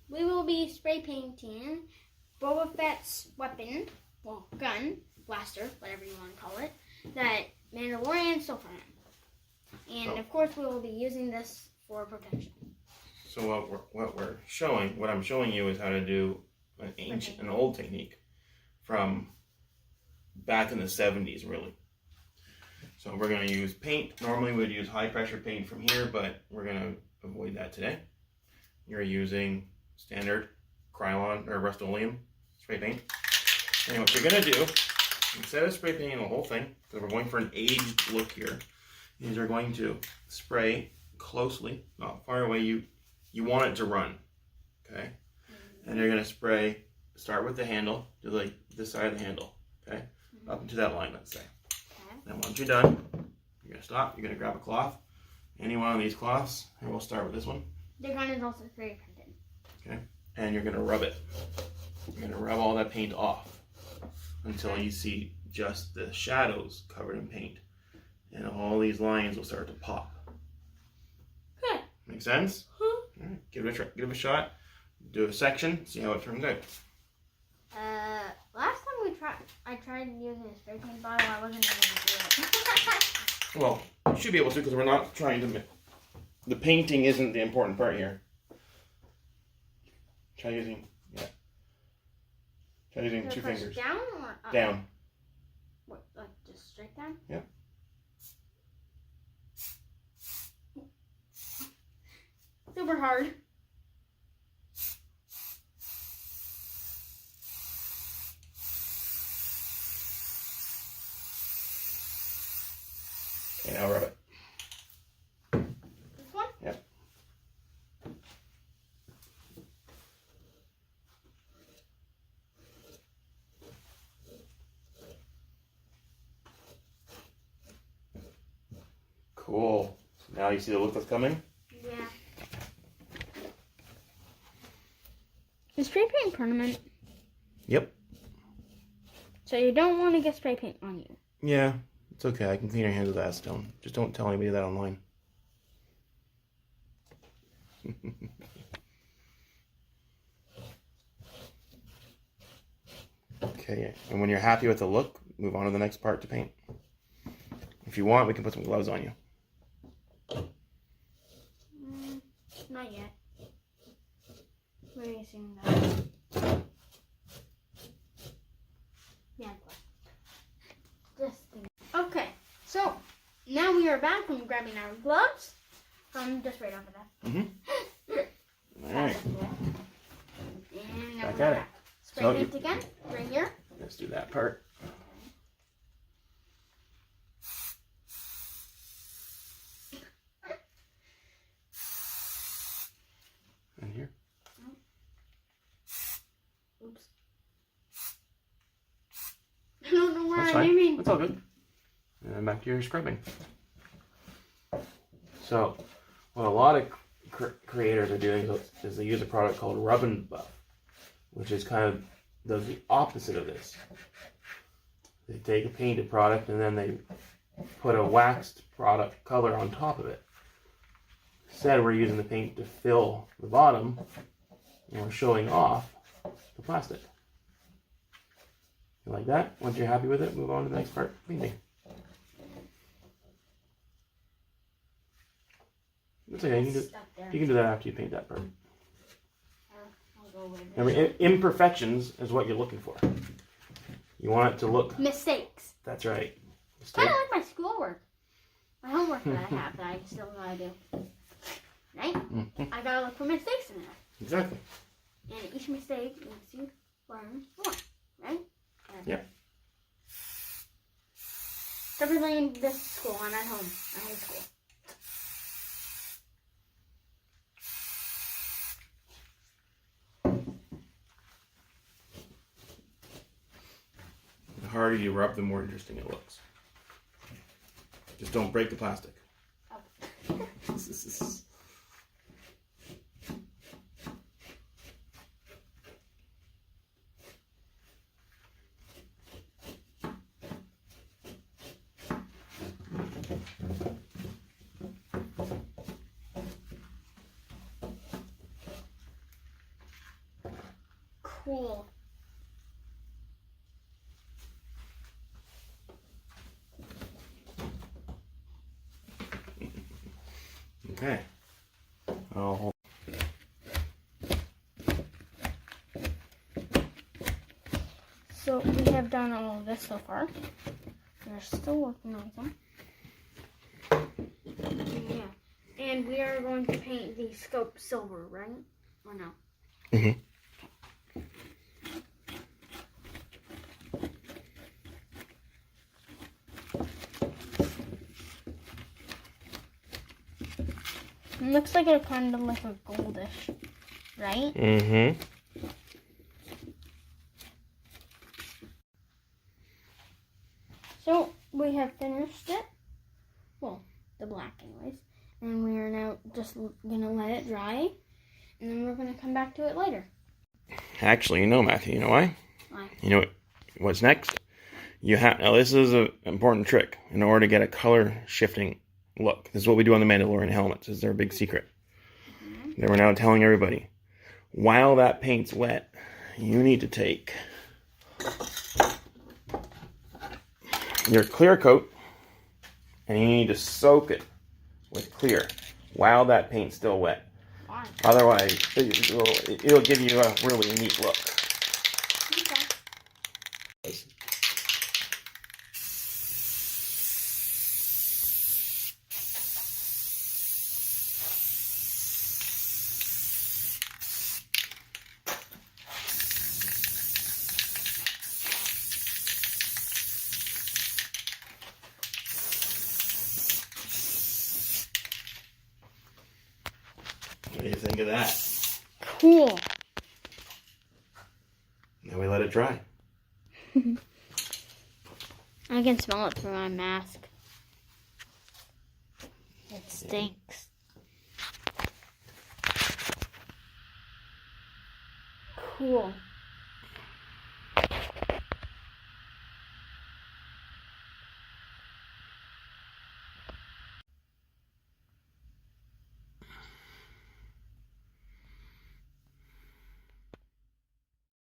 we will be spray painting Boba Fett's weapon, well, gun, blaster, whatever you want to call it, that Mandalorian stole from him. And of course, we will be using this for protection. So what I'm showing you is how to do an old technique from back in the 70s, really. So we're going to use paint. Normally we would use high pressure paint from here, but we're going to avoid that today. You're using standard Krylon or Rust-Oleum spray paint. And what you're going to do, instead of spray painting the whole thing, because we're going for an aged look here, is you're going to spray closely, not far away. You want it to run, okay? And you're going to spray, start with the handle, do like this side of the handle, okay? Up into that line, let's say. Then once you're done, you're going to stop. You're going to grab a cloth, any one of these cloths, and we'll start with this one. The gun is also spray painted. Okay, and you're going to rub it. You're going to rub all that paint off until you see just the shadows covered in paint. And all these lines will start to pop. Good. Make sense? All right, give it a shot. Do a section, see how it turns out. Last time I tried using a spray paint bottle, I wasn't able to do it. Well, you should be able to because we're not trying to. The painting isn't the important part here. Try using, Try using two fingers. Down or up? Down. What, like just straight down? Yeah. Super hard. Okay, now rub it. This one? Yep. Cool. So now you see the look that's coming? Yeah. Is spray paint permanent? Yep. So you don't want to get spray paint on you? Yeah. It's okay, I can clean your hands with acetone. Just don't tell anybody that online. Okay, and when you're happy with the look, move on to the next part to paint. If you want, we can put some gloves on you. Not yet. Where are you seeing that? Yeah, just okay, so now we are back from grabbing our gloves from just right over there. Mm-hmm. Alright. And Back at it. Spray paint again, right here. Let's do that part. And here. Oops. I don't know where That's I'm fine. aiming. That's all good. And back to your scrubbing. So, what a lot of creators are doing is they use a product called Rub and Buff, which is kind of does the opposite of this. They take a painted product and then they put a waxed product color on top of it. Instead, we're using the paint to fill the bottom, and we're showing off the plastic. You like that? Once you're happy with it, move on to the next part, painting. It's okay, you can do that after you paint that part. Remember, imperfections is what you're looking for. You want it to look... Mistakes. That's right. Kind of like my schoolwork. My homework that I have that I still gotta do. Right? Mm-hmm. I gotta look for mistakes in there. Exactly. And each mistake makes you learn more. Right? Yep. Everything in this school, I'm at home. I'm in school. The harder you rub, the more interesting it looks. Just don't break the plastic. Oh. Cool. Okay. Oh. So we have done all of this so far. We're still working on some. Yeah. And we are going to paint the scope silver, right? Or no? Mm-hmm. It looks like a kind of like a goldish, right? Mm-hmm. So we have finished it. Well, the black anyways. And we are now just gonna let it dry. And then we're gonna come back to it later. Actually, Matthew, you know why? Why? You know what's next? You have now. This is an important trick in order to get a color shifting look. This is what we do on the Mandalorian helmets. This is their big secret. That we're now telling everybody. While that paint's wet, you need to take your clear coat and you need to soak it with clear while that paint's still wet. Why? Otherwise, it'll give you a really neat look. Okay. What do you think of that? Cool. Now we let it dry. I can smell it through my mask. It stinks. Cool.